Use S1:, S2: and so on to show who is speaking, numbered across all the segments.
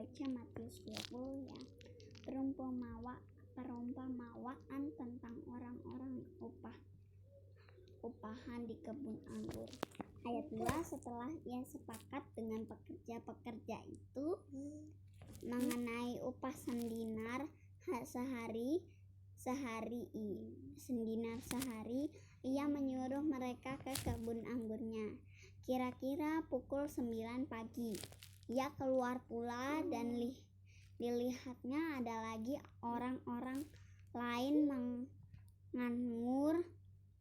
S1: baca Matius 20 ya. Perumpamaan tentang orang-orang upahan di kebun anggur. Ayat 2, setelah ia sepakat dengan pekerja-pekerja itu mengenai upah sendinar sehari, ia menyuruh mereka ke kebun anggurnya. Kira-kira pukul 9 pagi, ia keluar pula dan dilihatnya ada lagi orang-orang lain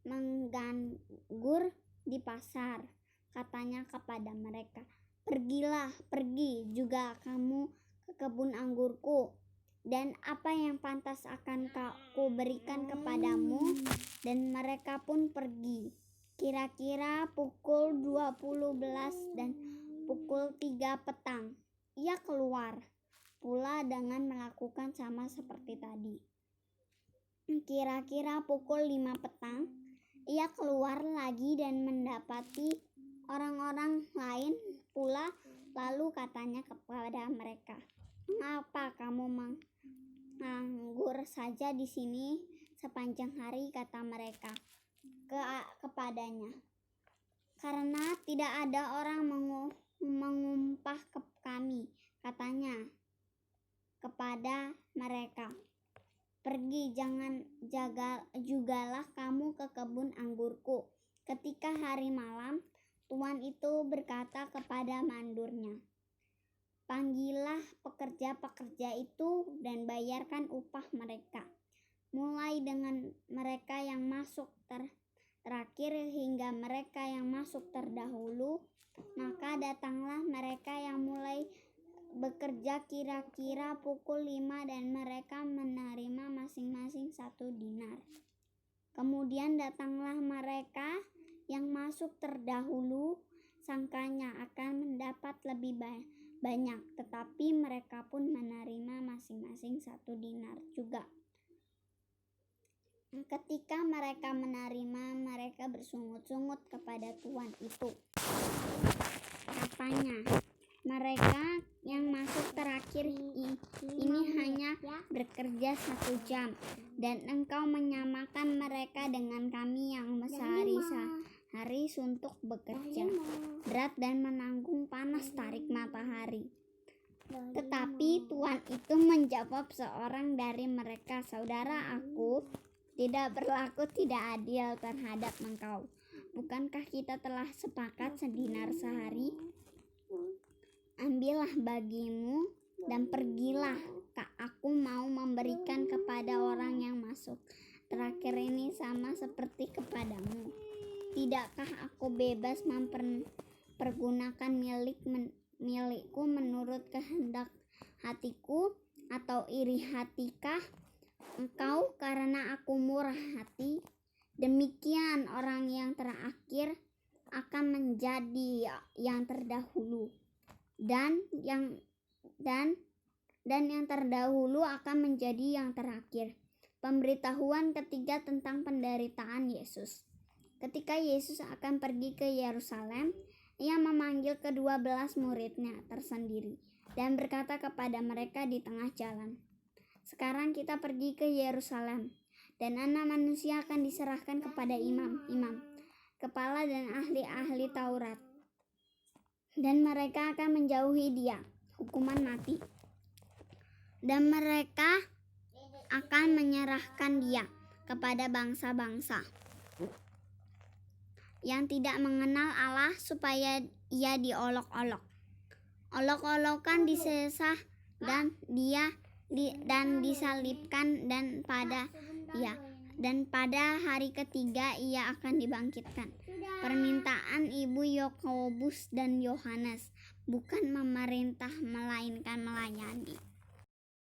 S1: mengganggur di pasar. Katanya kepada mereka, pergi juga kamu ke kebun anggurku, dan apa yang pantas akan ku berikan kepadamu. Dan mereka pun pergi. Kira-kira pukul 20.00 dan pukul 3 petang, ia keluar pula dengan melakukan sama seperti tadi. Kira-kira pukul 5 petang, ia keluar lagi dan mendapati orang-orang lain pula. Lalu katanya kepada mereka, "Mengapa kamu menganggur saja di sini sepanjang hari?" Kata mereka kepadanya, "Karena tidak ada orang mengumpah kami." Katanya kepada mereka, "Pergi, jugalah kamu ke kebun anggurku." Ketika hari malam, tuan itu berkata kepada mandurnya, "Panggillah pekerja-pekerja itu dan bayarkan upah mereka, mulai dengan mereka yang masuk terakhir hingga mereka yang masuk terdahulu." Maka datanglah mereka yang mulai bekerja kira-kira pukul 5 dan mereka menerima masing-masing 1 dinar. Kemudian datanglah mereka yang masuk terdahulu, sangkanya akan mendapat lebih banyak, tetapi mereka pun menerima masing-masing 1 dinar juga. Ketika mereka menerima, mereka bersungut-sungut kepada tuan itu. Katanya, "Mereka yang masuk terakhir ini hanya bekerja 1 jam, dan engkau menyamakan mereka dengan kami yang sehari-hari suntuk bekerja berat dan menanggung panas terik matahari." Tetapi tuan itu menjawab seorang dari mereka, "Saudara, aku tidak berlaku tidak adil terhadap engkau. Bukankah kita telah sepakat sedinar sehari? Ambillah bagimu dan pergilah. Aku mau memberikan kepada orang yang masuk terakhir ini sama seperti kepadamu. Tidakkah aku bebas mempergunakan milikku menurut kehendak hatiku, atau iri hatikah engkau karena aku murah hati?" Demikian orang yang terakhir akan menjadi yang terdahulu, dan yang terdahulu akan menjadi yang terakhir. Pemberitahuan ketiga tentang penderitaan Yesus. Ketika Yesus akan pergi ke Yerusalem, ia memanggil ke-12 muridnya tersendiri dan berkata kepada mereka di tengah jalan, "Sekarang kita pergi ke Yerusalem, dan Anak Manusia akan diserahkan kepada imam-imam, kepala dan ahli-ahli Taurat. Dan mereka akan menjauhi Dia, hukuman mati. Dan mereka akan menyerahkan Dia kepada bangsa-bangsa yang tidak mengenal Allah, supaya Ia diolok-olokkan, disesah, dan disalibkan, dan pada hari ketiga Ia akan dibangkitkan." Permintaan ibu Yakobus dan Yohanes, bukan memerintah melainkan melayani.